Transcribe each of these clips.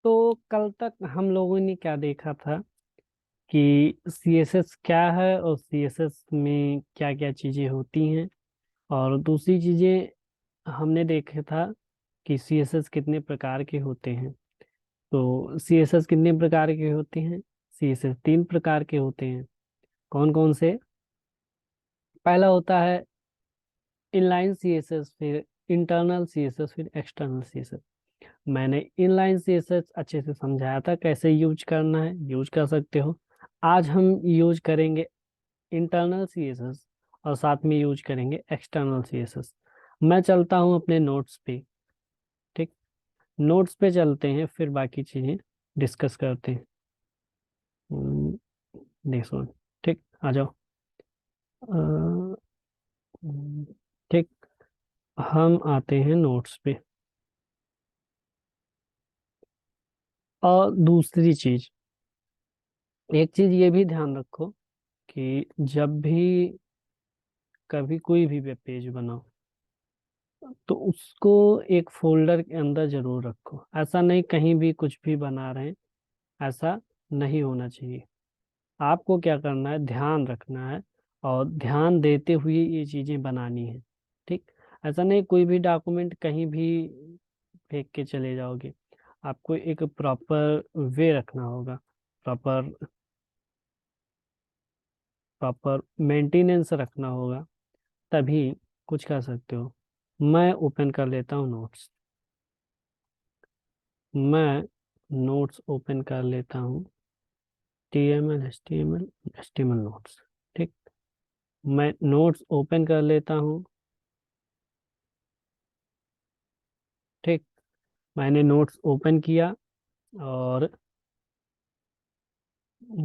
तो कल तक हम लोगों ने क्या देखा था कि सीएसएस क्या है और सीएसएस में क्या क्या चीज़ें होती हैं। और दूसरी चीज़ें हमने देखा था कि सीएसएस कितने प्रकार के होते हैं। तो सीएसएस कितने प्रकार के होते हैं? सीएसएस 3 प्रकार के होते हैं। कौन कौन से? पहला होता है इनलाइन सीएसएस, फिर इंटरनल सीएसएस, फिर एक्सटर्नल सीएसएस। मैंने इनलाइन सीएसएस अच्छे से समझाया था कैसे यूज करना है, यूज कर सकते हो। आज हम यूज करेंगे इंटरनल सीएसएस और साथ में यूज करेंगे एक्सटर्नल सीएसएस। मैं चलता हूँ अपने नोट्स पे। ठीक, नोट्स पे चलते हैं, फिर बाकी चीजें डिस्कस करते हैं। देखो, ठीक, आ जाओ। अ, ठीक, हम आते हैं नोट्स पे। और दूसरी चीज, एक चीज ये भी ध्यान रखो कि जब भी कभी कोई भी वेब पेज बनाओ तो उसको एक फोल्डर के अंदर जरूर रखो। ऐसा नहीं कहीं भी कुछ भी बना रहे हैं, ऐसा नहीं होना चाहिए। आपको क्या करना है, ध्यान रखना है और ध्यान देते हुए ये चीजें बनानी है। ठीक, ऐसा नहीं कोई भी डॉक्यूमेंट कहीं भी फेंक के चले जाओगे। आपको एक प्रॉपर वे रखना होगा, प्रॉपर प्रॉपर मेंटेनेंस रखना होगा, तभी कुछ कर सकते हो। मैं ओपन कर लेता हूँ नोट्स। मैं नोट्स ओपन कर लेता हूँ। T M L notes. ठीक, मैं नोट्स ओपन कर लेता हूँ। ठीक, मैंने नोट्स ओपन किया और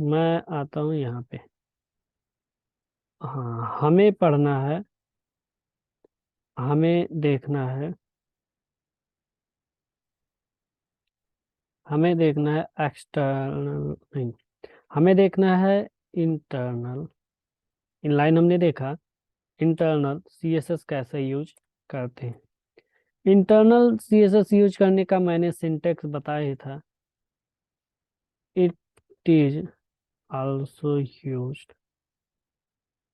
मैं आता हूँ यहाँ पे। हाँ, हमें पढ़ना है, हमें देखना है, हमें देखना है एक्सटर्नल नहीं, हमें देखना है इंटरनल। इनलाइन हमने देखा, इंटरनल सीएसएस कैसे यूज करते हैं। इंटरनल सीएसएस यूज करने का मैंने सिंटेक्स बताया ही था। It is also used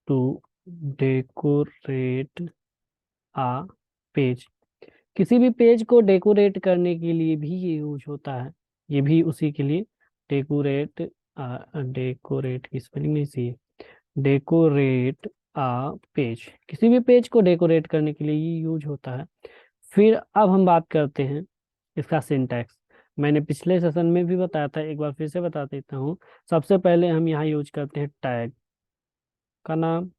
to decorate a page. किसी भी पेज को डेकोरेट करने के लिए भी ये यूज होता है। ये भी उसी के लिए डेकोरेट, डेकोरेट की स्पेलिंग नहीं सी, डेकोरेट आ पेज, किसी भी पेज को डेकोरेट करने के लिए ये यूज होता है। फिर अब हम बात करते हैं इसका सिंटैक्स। मैंने पिछले सेशन में भी बताया था, एक बार फिर से बता देता हूँ। सबसे पहले हम यहाँ यूज करते हैं टैग का नाम।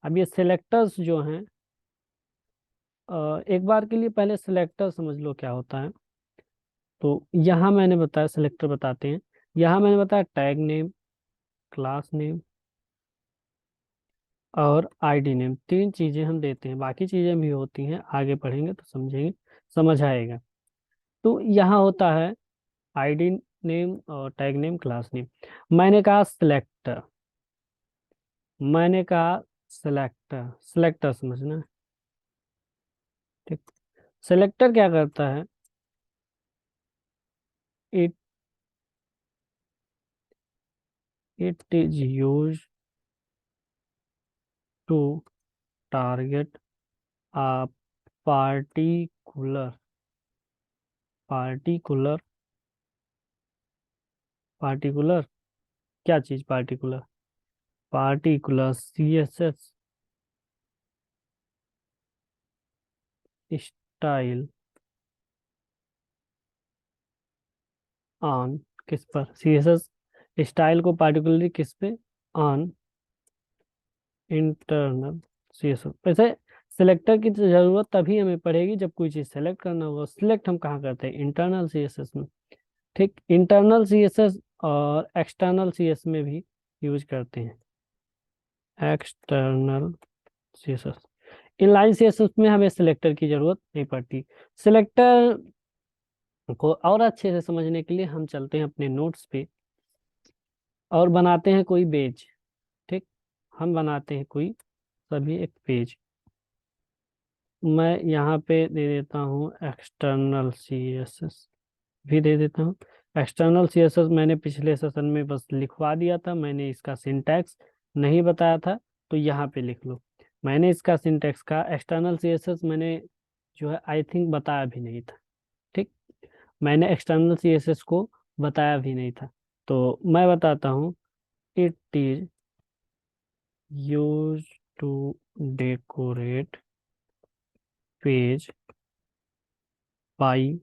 अब ये सिलेक्टर्स जो हैं, एक बार के लिए पहले सिलेक्टर समझ लो क्या होता है। तो यहाँ मैंने बताया, सिलेक्टर बताते हैं। यहाँ मैंने बताया टैग नेम, क्लास नेम और आईडी नेम, 3 चीजें हम देते हैं। बाकी चीजें भी होती हैं, आगे पढ़ेंगे तो समझेंगे, समझ आएगा। तो यहाँ होता है आईडी नेम और टैग नेम, क्लास नेम। मैंने कहा सिलेक्टर, मैंने कहा सिलेक्टर, सिलेक्टर समझना है। ठीक, सिलेक्टर क्या करता है? It it is use to target a particular, particular, particular क्या चीज? Particular, particular CSS style on, किस पर? सीएसएस स्टाइल को पार्टिकुलरली किस पे? On internal CSS. वैसे सिलेक्टर की तो जरूरत तभी हमें पड़ेगी जब कोई चीज सेलेक्ट करना होगा। सिलेक्ट हम कहाँ करते हैं? इंटरनल सीएसएस में। ठीक, इंटरनल सीएसएस और एक्सटर्नल सीएस में भी यूज करते हैं। एक्सटर्नल सीएसएस, इनलाइन सीएसएस में हमें सिलेक्टर की जरूरत नहीं पड़ती। सिलेक्टर को और अच्छे से समझने के लिए हम चलते हैं अपने नोट्स पे और बनाते हैं कोई पेज। ठीक, हम बनाते हैं कोई सभी एक पेज। मैं यहाँ पे दे देता हूँ एक्सटर्नल सीएसएस। भी दे देता हूँ। एक्सटर्नल सीएसएस मैंने पिछले सेशन में बस लिखवा दिया था, मैंने इसका सिंटैक्स नहीं बताया था, तो यहाँ पे लिख लो। मैंने इसका सिंटैक्स का एक्सटर्नल सीएसएस मैंने जो है आई थिंक बताया भी नहीं था। ठीक, मैंने एक्सटर्नल सीएसएस को बताया भी नहीं था, तो मैं बताता हूँ। It is use to decorate page by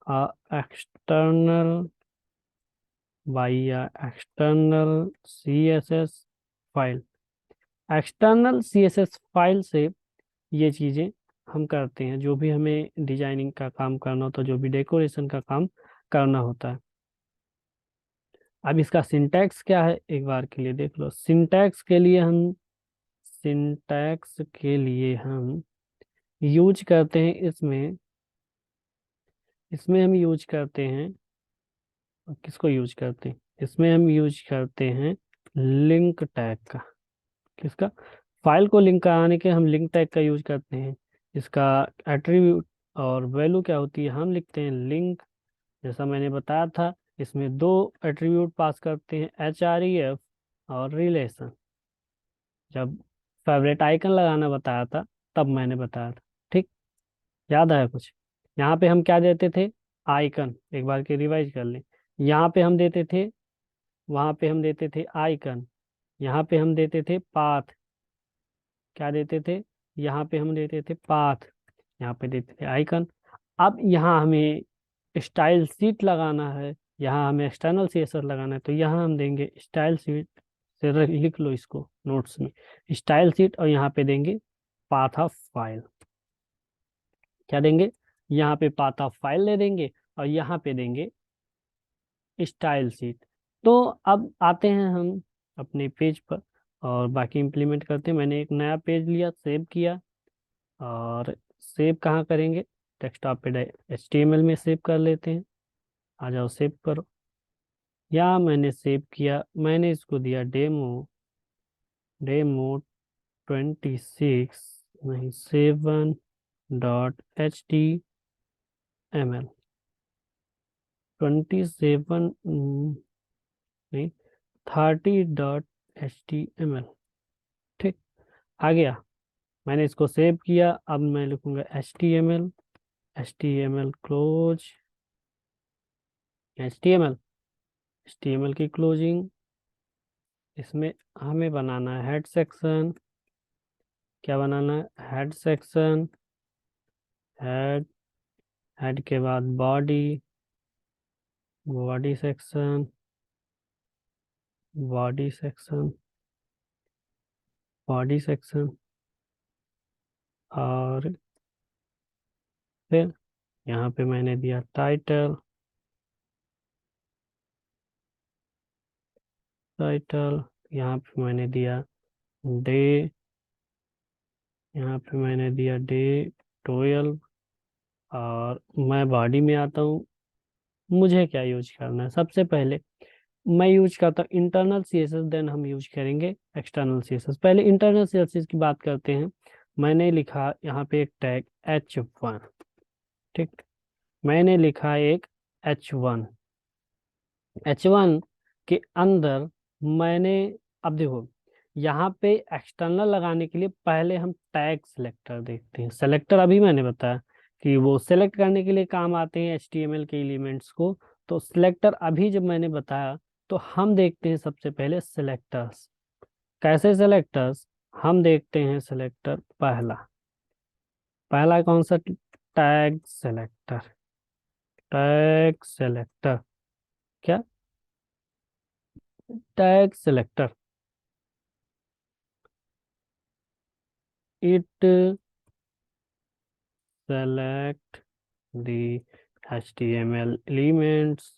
a external external CSS file. External CSS file से ये चीज़ें हम करते हैं, जो भी हमें डिजाइनिंग का काम करना होता है, जो भी डेकोरेशन का काम करना होता है। अब इसका सिंटैक्स क्या है एक बार के लिए देख लो। सिंटैक्स के लिए हम यूज करते हैं इसमें इसमें हम यूज करते हैं, किसको यूज करते हैं, इसमें हम यूज करते हैं लिंक टैग का। किसका? फाइल को लिंक कराने के हम लिंक टैग का यूज करते हैं। इसका एट्रीब्यूट और वैल्यू क्या होती है, हम लिखते हैं लिंक। जैसा मैंने बताया था, इसमें दो एट्रीब्यूट पास करते हैं, HREF और रिलेशन। जब फेवरेट आइकन लगाना बताया था तब मैंने बताया था। ठीक, याद आया कुछ? यहाँ पे हम क्या देते थे? आइकन। एक बार के रिवाइज कर लें। यहाँ पे हम देते थे, वहां पे हम देते थे आइकन, यहाँ पे हम देते थे पाथ। क्या देते थे? यहाँ पे हम देते थे पाथ, यहाँ पे देते थे आइकन। अब यहाँ हमें स्टाइल सीट लगाना है, यहाँ हमें एक्सटर्नल सीएसएस लगाना है, तो यहाँ हम देंगे स्टाइल सीट से लिख लो इसको नोट्स में, स्टाइल सीट, और यहाँ पे देंगे पाथ ऑफ फाइल। क्या देंगे? यहाँ पे पाथ ऑफ फाइल ले देंगे और यहाँ पे देंगे स्टाइल सीट। तो अब आते हैं हम अपने पेज पर और बाकी इम्प्लीमेंट करते हैं। मैंने एक नया पेज लिया, सेव किया, और सेव कहाँ करेंगे? डेस्कटॉप पे HTML में सेव कर लेते हैं। आ जाओ सेव करो। या मैंने सेव किया, मैंने इसको दिया डेमो, डेमो 26 नहीं 7.html, 27 नहीं 30.html। ठीक, आ गया। मैंने इसको सेव किया, अब मैं लिखूंगा HTML क्लोज, HTML की क्लोजिंग। इसमें हमें बनाना है हेड सेक्शन। क्या बनाना है? Head section. हेड, हेड के बाद body, body section, body section, body section, और फिर यहाँ पे मैंने दिया टाइटल, टाइटल। यहाँ पे मैंने दिया डे, यहाँ पे मैंने दिया डे 12। और मैं बॉडी में आता हूँ। मुझे क्या यूज करना है? सबसे पहले मैं यूज करता हूँ इंटरनल सीएसएस, देन हम यूज करेंगे एक्सटर्नल सीएसएस। पहले इंटरनल सीएसएस की बात करते हैं। मैंने लिखा यहाँ पे एक टैग H1। ठीक, मैंने लिखा एक H1। H1 के अंदर मैंने, अब देखो, यहाँ पे एक्सटर्नल लगाने के लिए पहले हम टैग सिलेक्टर देखते हैं। सेलेक्टर अभी मैंने बताया कि वो सेलेक्ट करने के लिए काम आते हैं HTML के एलिमेंट्स को। तो सिलेक्टर अभी जब मैंने बताया, तो हम देखते हैं सबसे पहले सिलेक्टर्स। कैसे सिलेक्टर्स? हम देखते हैं सिलेक्टर पहला, पहला कौन सा? Tag selector. Tag selector. क्या? Tag selector. It select the HTML elements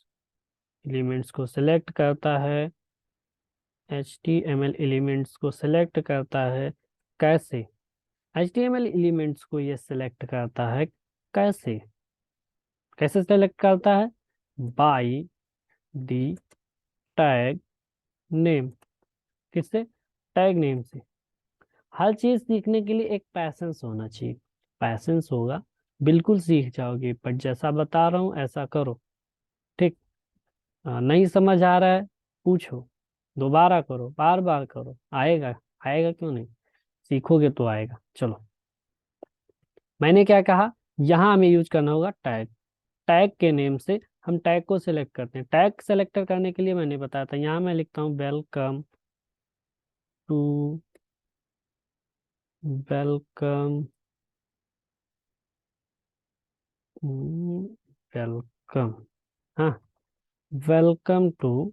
को सिलेक्ट करता है। HTML एलिमेंट्स को सिलेक्ट करता है। कैसे? HTML एलिमेंट्स को ये सिलेक्ट करता है। कैसे? कैसे सेलेक्ट करता है? By the tag name. किससे? टैग नेम से। हर चीज सीखने के लिए एक पैसेंस होना चाहिए। पैसेंस होगा, बिल्कुल सीख जाओगे, पर जैसा बता रहा हूँ ऐसा करो। नहीं समझ आ रहा है, पूछो, दोबारा करो, बार बार करो, आएगा। आएगा क्यों नहीं, सीखोगे तो आएगा। चलो, मैंने क्या कहा, यहाँ हमें यूज करना होगा टैग। टैग के नेम से हम टैग को सिलेक्ट करते हैं। टैग सेलेक्टर करने के लिए मैंने बताया था, यहाँ मैं लिखता हूँ वेलकम टू, वेलकम, वेलकम, हाँ, वेलकम टू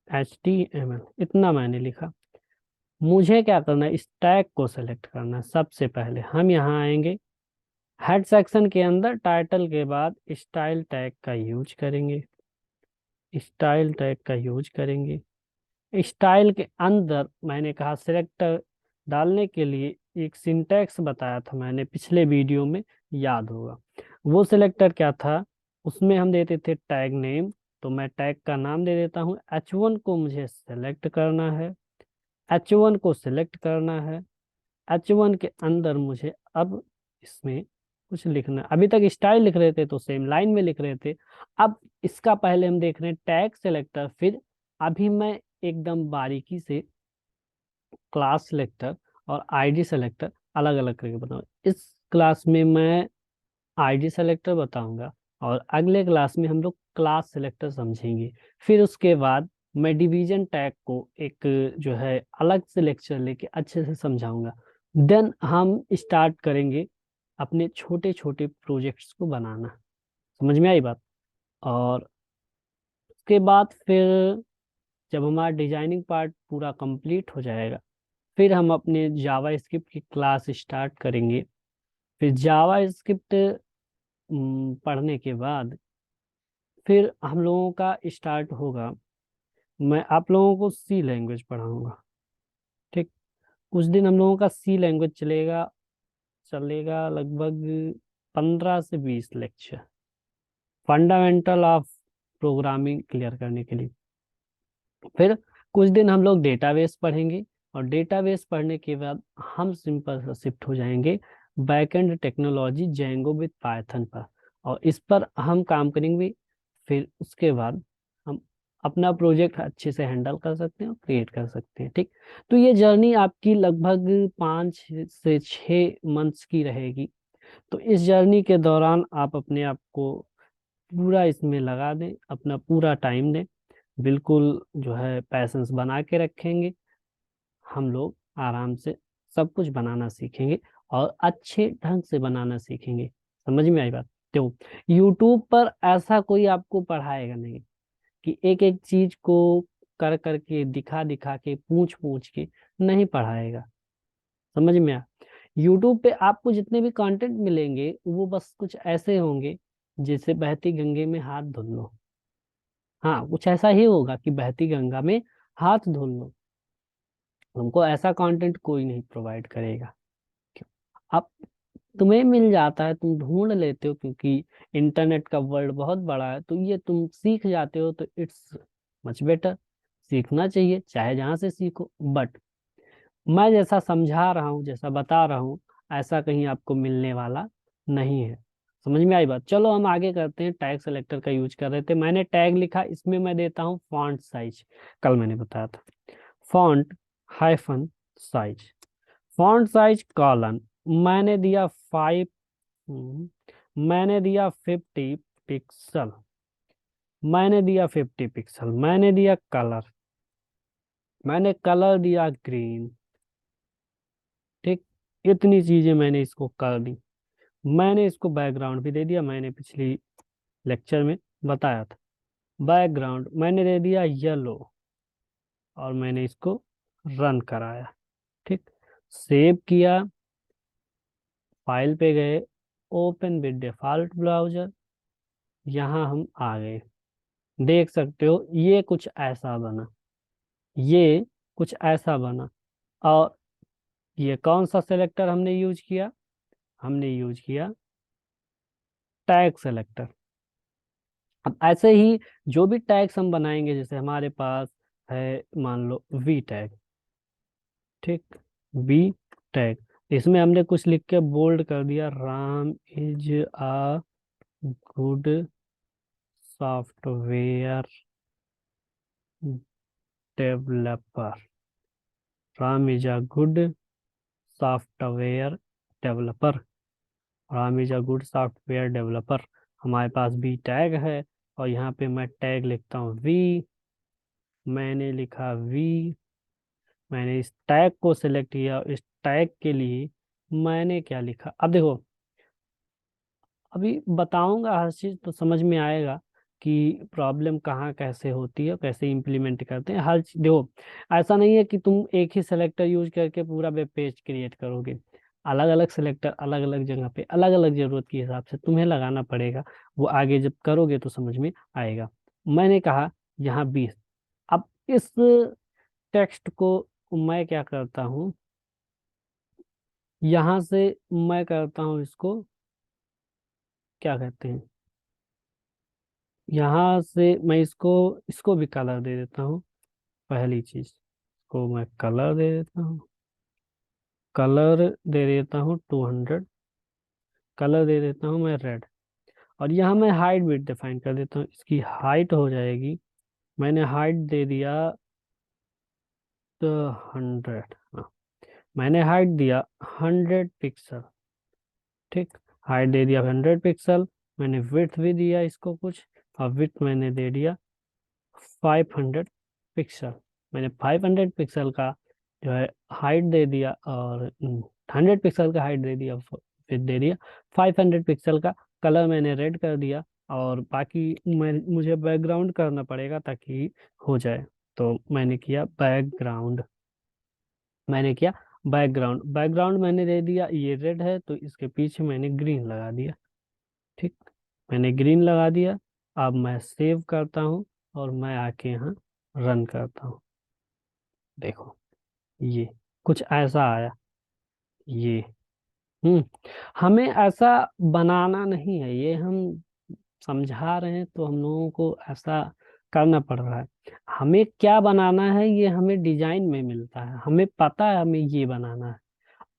HTML, इतना मैंने लिखा। मुझे क्या करना है, इस टैग को सेलेक्ट करना है। सबसे पहले हम यहाँ आएंगे, हेड सेक्शन के अंदर टाइटल के बाद स्टाइल टैग का यूज करेंगे। स्टाइल टैग का यूज करेंगे। स्टाइल के अंदर मैंने कहा सिलेक्टर डालने के लिए एक सिंटैक्स बताया था मैंने पिछले वीडियो में, याद होगा। वो सिलेक्टर क्या था, उसमें हम देते थे टैग नेम। तो मैं टैग का नाम दे देता हूँ। H1 को मुझे सेलेक्ट करना है, H1 को सिलेक्ट करना है। H1 के अंदर मुझे अब इसमें कुछ लिखना है। अभी तक स्टाइल लिख रहे थे तो सेम लाइन में लिख रहे थे। अब इसका पहले हम देख रहे हैं टैग सेलेक्टर, फिर अभी मैं एकदम बारीकी से क्लास सेलेक्टर और आईडी सेलेक्टर अलग अलग करके बताऊंगा। इस क्लास में मैं आईडी सेलेक्टर बताऊंगा और अगले क्लास में हम लोग क्लास सेलेक्टर समझेंगे। फिर उसके बाद मैं डिवीजन टैग को एक जो है अलग से लेक्चर लेके अच्छे से समझाऊंगा। देन हम स्टार्ट करेंगे अपने छोटे छोटे प्रोजेक्ट्स को बनाना। समझ में आई बात। और उसके बाद फिर जब हमारा डिजाइनिंग पार्ट पूरा कंप्लीट हो जाएगा, फिर हम अपने जावा स्क्रिप्ट की क्लास स्टार्ट करेंगे। फिर जावा स्क्रिप्ट पढ़ने के बाद फिर हम लोगों का स्टार्ट होगा, मैं आप लोगों को सी लैंग्वेज पढ़ाऊंगा। ठीक, कुछ दिन हम लोगों का सी लैंग्वेज चलेगा। चलेगा लगभग 15 से 20 lecture, fundamental of programming clear करने के लिए। फिर कुछ दिन हम लोग डेटाबेस पढ़ेंगे, और डेटाबेस पढ़ने के बाद हम सिंपल सा शिफ्ट हो जाएंगे backend technology Django with Python पर, और इस पर हम काम करेंगे। फिर उसके बाद हम अपना प्रोजेक्ट अच्छे से हैंडल कर सकते हैं और क्रिएट कर सकते हैं। ठीक, तो ये जर्नी आपकी लगभग 5 से 6 मंथ्स की रहेगी। तो इस जर्नी के दौरान आप अपने आप को पूरा इसमें लगा दें, अपना पूरा टाइम दें, बिल्कुल जो है पैसेंस बना के रखेंगे। हम लोग आराम से सब कुछ बनाना सीखेंगे और अच्छे ढंग से बनाना सीखेंगे। समझ में आई बात। तो यूट्यूब पर ऐसा कोई आपको पढ़ाएगा नहीं कि एक एक चीज को कर करके दिखा दिखा के पूछ पूछ के नहीं पढ़ाएगा। समझ में आ। यूट्यूब पे आपको जितने भी कंटेंट मिलेंगे वो बस कुछ ऐसे होंगे जैसे बहती गंगे में हाथ धुल लो। हाँ, कुछ ऐसा ही होगा कि बहती गंगा में हाथ धुल लो। तुमको ऐसा कंटेंट कोई नहीं प्रोवाइड करेगा। क्यों? अब तुम्हें मिल जाता है, तुम ढूंढ लेते हो, क्योंकि इंटरनेट का वर्ल्ड बहुत बड़ा है, तो ये तुम सीख जाते हो, तो इट्स मच बेटर। सीखना चाहिए चाहे जहां से सीखो, बट मैं जैसा समझा रहा हूँ, जैसा बता रहा हूँ, ऐसा कहीं आपको मिलने वाला नहीं है। समझ में आई बात। चलो हम आगे करते हैं। टैग सेलेक्टर का यूज कर रहे थे, मैंने टैग लिखा, इसमें मैं देता हूँ फॉन्ट साइज। कल मैंने बताया था, font hyphen size, font size colon, मैंने दिया 5, मैंने दिया 50 पिक्सल, मैंने दिया 50 पिक्सल, मैंने दिया कलर, मैंने कलर दिया ग्रीन। ठीक, इतनी चीजें मैंने इसको कर दी। मैंने इसको बैकग्राउंड भी दे दिया, मैंने पिछली लेक्चर में बताया था। बैकग्राउंड मैंने दे दिया येलो, और मैंने इसको रन कराया। ठीक, सेव किया, फाइल पे गए, ओपन विद डिफॉल्ट ब्राउजर, यहाँ हम आ गए। देख सकते हो ये कुछ ऐसा बना, ये कुछ ऐसा बना। और ये कौन सा सेलेक्टर हमने यूज किया, हमने यूज किया टैग सेलेक्टर। अब ऐसे ही जो भी टैग्स हम बनाएंगे, जैसे हमारे पास है मान लो वी टैग। ठीक, वी टैग, इसमें हमने कुछ लिख के बोल्ड कर दिया, Ram is a good software developer. Ram is a good software developer. Ram is a good software developer. हमारे पास भी टैग है, और यहाँ पे मैं टैग लिखता हूँ वी। मैंने लिखा वी। मैंने इस टैग को सिलेक्ट किया। इस टैग के लिए मैंने क्या लिखा, अब देखो, अभी बताऊंगा हर चीज तो समझ में आएगा कि प्रॉब्लम कहाँ कैसे होती है, कैसे इम्प्लीमेंट करते हैं हर चीज। देखो, ऐसा नहीं है कि तुम एक ही सेलेक्टर यूज करके पूरा वेब पेज क्रिएट करोगे। अलग अलग सेलेक्टर अलग अलग जगह पे अलग अलग जरूरत के हिसाब से तुम्हें लगाना पड़ेगा। वो आगे जब करोगे तो समझ में आएगा। मैंने कहा यहाँ 20। अब इस टेक्स्ट को मैं क्या करता हूँ, यहाँ से मैं करता हूँ इसको, क्या कहते हैं, यहाँ से मैं इसको इसको भी कलर दे देता हूँ। पहली चीज, इसको मैं कलर दे देता हूँ। कलर दे देता हूँ 200। कलर दे देता हूँ मैं रेड। और यहाँ मैं हाइट भी डिफाइन कर देता हूँ। इसकी हाइट हो जाएगी, मैंने हाइट दे दिया तो 100। हाँ, मैंने हाइट दिया 100 पिक्सल। ठीक, हाइट दे दिया 100 पिक्सल। मैंने विड्थ भी दिया इसको कुछ, और विड्थ मैंने दे दिया 500 पिक्सल। मैंने 500 पिक्सल का जो है हाइट दे दिया, और 100 पिक्सल का हाइट दे दिया, फिर दे दिया 500 पिक्सल का। कलर मैंने रेड कर दिया। और बाकी मुझे बैकग्राउंड करना पड़ेगा ताकि हो जाए। तो मैंने किया बैकग्राउंड। मैंने किया बैकग्राउंड। बैकग्राउंड मैंने दे दिया, ये रेड है तो इसके पीछे मैंने ग्रीन लगा दिया। ठीक, मैंने ग्रीन लगा दिया। अब मैं सेव करता हूँ, और मैं आके यहाँ रन करता हूँ। देखो, ये कुछ ऐसा आया। ये हम्म हमें ऐसा बनाना नहीं है, ये हम समझा रहे हैं तो हम लोगों को ऐसा करना पड़ रहा है। हमें क्या बनाना है ये हमें डिजाइन में मिलता है, हमें पता है हमें ये बनाना है।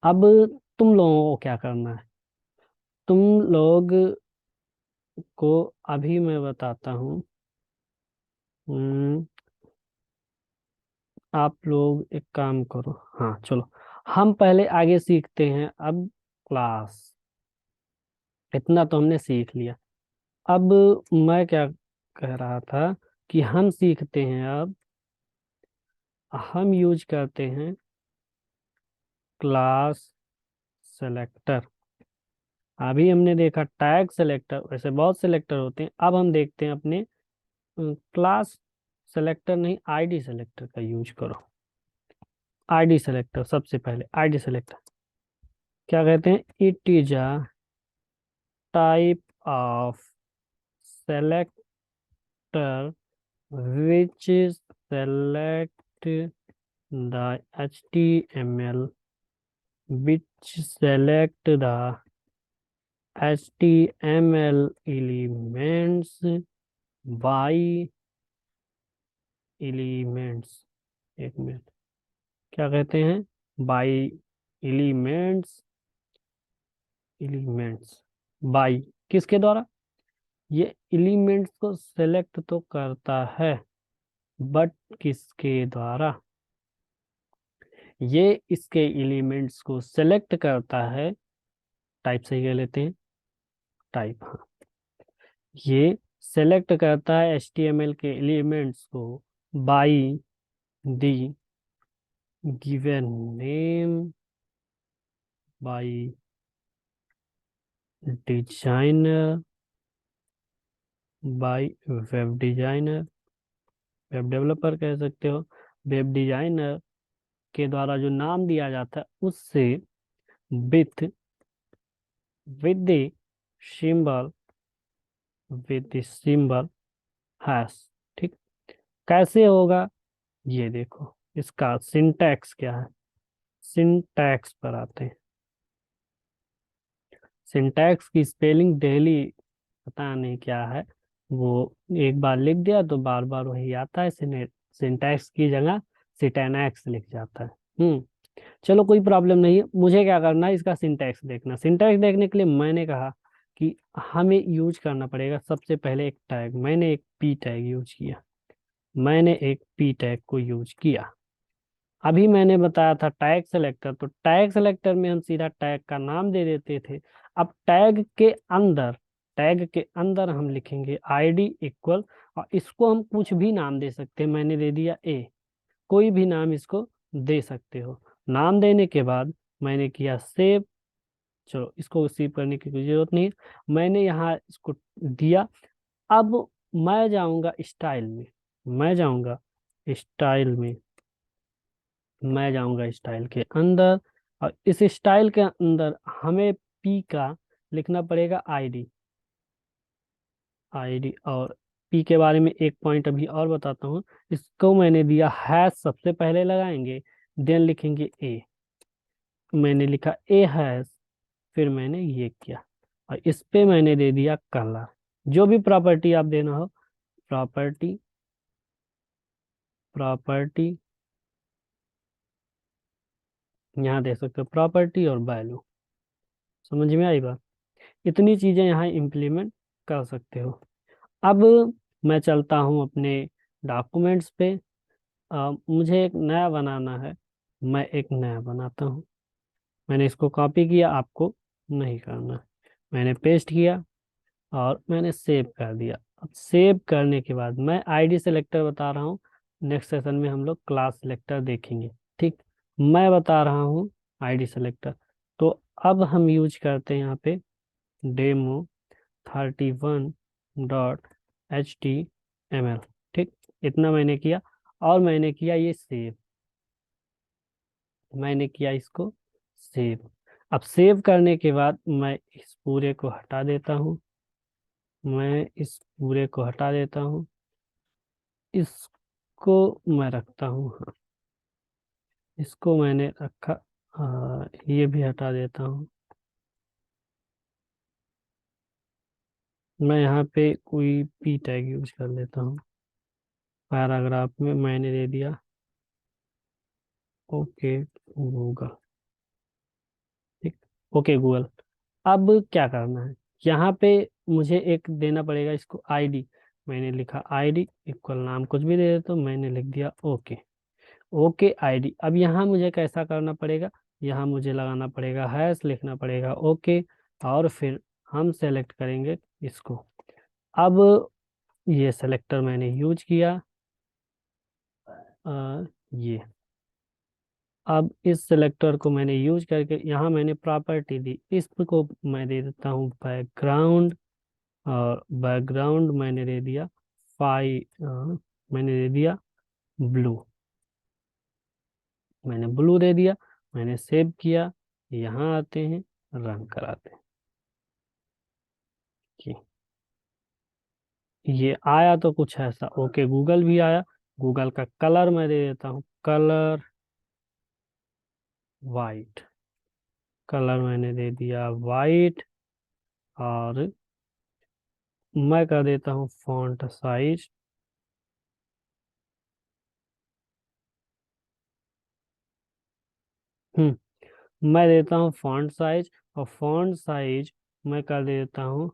अब तुम लोगों को क्या करना है, तुम लोग को अभी मैं बताता हूँ। हम्म, आप लोग एक काम करो, हाँ चलो, हम पहले आगे सीखते हैं। अब क्लास, इतना तो हमने सीख लिया। अब मैं क्या कह रहा था कि हम सीखते हैं, अब हम यूज करते हैं क्लास सेलेक्टर। अभी हमने देखा टैग सेलेक्टर, वैसे बहुत सेलेक्टर होते हैं। अब हम देखते हैं अपने क्लास सेलेक्टर नहीं, आईडी सेलेक्टर का यूज करो। आईडी सेलेक्टर, सबसे पहले आईडी सेलेक्टर क्या कहते हैं, it is a type of selector which select the HTML which select the HTML elements by elements। एक मिनट, क्या कहते हैं, by elements। एलिमेंट्स बाई किसके द्वारा, ये एलिमेंट्स को सेलेक्ट तो करता है, बट किसके द्वारा, ये इसके एलिमेंट्स को सेलेक्ट करता है। टाइप सही कह लेते हैं, टाइप, हाँ, ये सेलेक्ट करता है HTML के एलिमेंट्स को by the given name, by designer, by web designer, web developer कह सकते हो। वेब डिजाइनर के द्वारा जो नाम दिया जाता है उससे with with the symbol, with the symbol hash. ठीक, कैसे होगा ये देखो, इसका सिंटैक्स क्या है। सिंटैक्स पर आते हैं। सिंटैक्स की स्पेलिंग डेली पता नहीं क्या है, वो एक बार लिख दिया तो बार बार वही आता है। सिंटैक्स की जगह सिटेनैक्स लिख जाता है। चलो कोई प्रॉब्लम नहीं है। मुझे क्या करना है, इसका सिंटैक्स देखना। सिंटैक्स देखने के लिए मैंने कहा कि हमें यूज करना पड़ेगा सबसे पहले एक टैग। मैंने एक पी टैग यूज किया, मैंने एक पी टैग को यूज किया। अभी मैंने बताया था टैग सेलेक्टर, तो टैग सेलेक्टर में हम सीधा टैग का नाम दे देते थे। अब टैग के अंदर हम लिखेंगे आईडी इक्वल, और इसको हम कुछ भी नाम दे सकते हैं। मैंने दे दिया ए, कोई भी नाम इसको दे सकते हो। नाम देने के बाद मैंने किया सेव। चलो, इसको सेव करने की कोई जरूरत नहीं है, मैंने यहाँ इसको दिया। अब मैं जाऊंगा स्टाइल में, मैं जाऊंगा स्टाइल में मैं जाऊंगा स्टाइल के अंदर, और इस स्टाइल के अंदर हमें पी का लिखना पड़ेगा आईडी। आईडी और पी के बारे में एक पॉइंट अभी और बताता हूँ। इसको मैंने दिया हैश, सबसे पहले लगाएंगे, देन लिखेंगे ए। मैंने लिखा ए हैश, फिर मैंने ये किया, और इस पे मैंने दे दिया कलर। जो भी प्रॉपर्टी आप देना हो, प्रॉपर्टी प्रॉपर्टी यहाँ दे सकते हो, प्रॉपर्टी और वैल्यू। समझ में आई बात? इतनी चीजें यहाँ इम्प्लीमेंट कर सकते हो। अब मैं चलता हूँ अपने डॉक्यूमेंट्स पे। मुझे एक नया बनाना है, मैं एक नया बनाता हूँ। मैंने इसको कॉपी किया, आपको नहीं करना है। मैंने पेस्ट किया और मैंने सेव कर दिया। अब सेव करने के बाद मैं आईडी सेलेक्टर बता रहा हूँ, नेक्स्ट सेशन में हम लोग क्लास सेलेक्टर देखेंगे। ठीक, मैं बता रहा हूँ आईडी सेलेक्टर। तो अब हम यूज करते हैं यहाँ पे demo31.html। ठीक, इतना मैंने किया, और मैंने किया ये सेव, मैंने किया इसको सेव। अब सेव करने के बाद मैं इस पूरे को हटा देता हूँ, मैं इस पूरे को हटा देता हूँ, इसको मैं रखता हूँ, हाँ, इसको मैंने रखा। ये भी हटा देता हूँ। मैं यहाँ पे कोई पी टैग यूज कर लेता हूँ। पैराग्राफ में मैंने दे दिया ओके गूगल। ठीक, ओके गूगल। अब क्या करना है, यहाँ पे मुझे एक देना पड़ेगा इसको आईडी। मैंने लिखा आईडी इक्वल, नाम कुछ भी दे देता हूँ, मैंने लिख दिया ओके। Okay ID. अब यहाँ मुझे कैसा करना पड़ेगा, यहाँ मुझे लगाना पड़ेगा हैश, लिखना पड़ेगा ओके, और फिर हम सेलेक्ट करेंगे इसको। अब ये सेलेक्टर मैंने यूज किया, ये। अब इस सिलेक्टर को मैंने यूज करके यहाँ मैंने प्रॉपर्टी दी, इसको मैं दे देता हूँ बैकग्राउंड, और बैकग्राउंड मैंने दे दिया मैंने दे दिया ब्लू, मैंने ब्लू दे दिया। मैंने सेव किया, यहाँ आते हैं, रन कराते हैं कि ये आया तो कुछ ऐसा। ओके गूगल भी आया। गूगल का कलर मैं दे देता हूँ कलर वाइट, कलर मैंने दे दिया वाइट, और मैं कर देता हूँ फॉन्ट साइज, मैं देता हूँ फॉन्ट साइज, और फॉन्ट साइज मैं कर देता हूँ,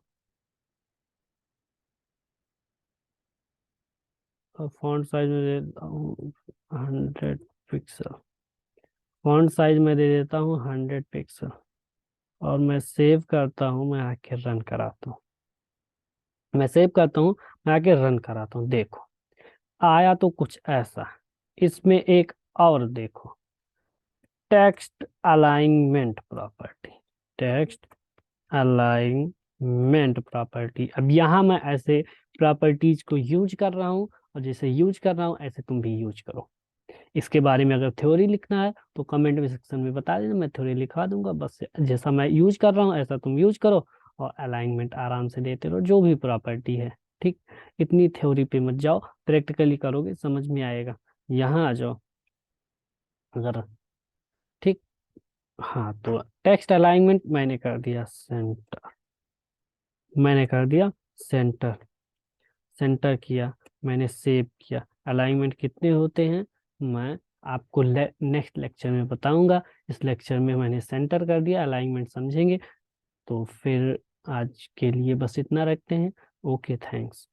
फॉन्ट साइज में दे देता हूँ 100 पिक्सल। फॉन्ट साइज में दे देता हूँ 100 पिक्सल, और मैं सेव करता हूँ, मैं आके रन कराता हूँ। मैं सेव करता हूँ, मैं आके रन कराता हूँ। देखो आया तो कुछ ऐसा। इसमें एक और देखो, text alignment property, text alignment property. अब यहाँ मैं ऐसे प्रॉपर्टीज को यूज कर रहा हूँ, और जैसे यूज कर रहा हूँ ऐसे तुम भी यूज करो। इसके बारे में अगर थ्योरी लिखना है तो कमेंट में सेक्शन में बता देना, मैं थ्योरी लिखवा दूंगा। बस जैसा मैं यूज कर रहा हूँ ऐसा तुम यूज करो, और अलाइनमेंट आराम से देते रहो जो भी प्रॉपर्टी है। ठीक, इतनी थ्योरी पे मत जाओ, प्रैक्टिकली करोगे समझ में आएगा। यहाँ आ जाओ अगर। ठीक, हाँ, तो टेक्स्ट अलाइनमेंट मैंने कर दिया सेंटर, मैंने कर दिया सेंटर, सेंटर किया, मैंने सेव किया। अलाइनमेंट कितने होते हैं मैं आपको नेक्स्ट लेक्चर में बताऊंगा। इस लेक्चर में मैंने सेंटर कर दिया, अलाइनमेंट समझेंगे तो फिर आज के लिए बस इतना रखते हैं। Okay, thanks.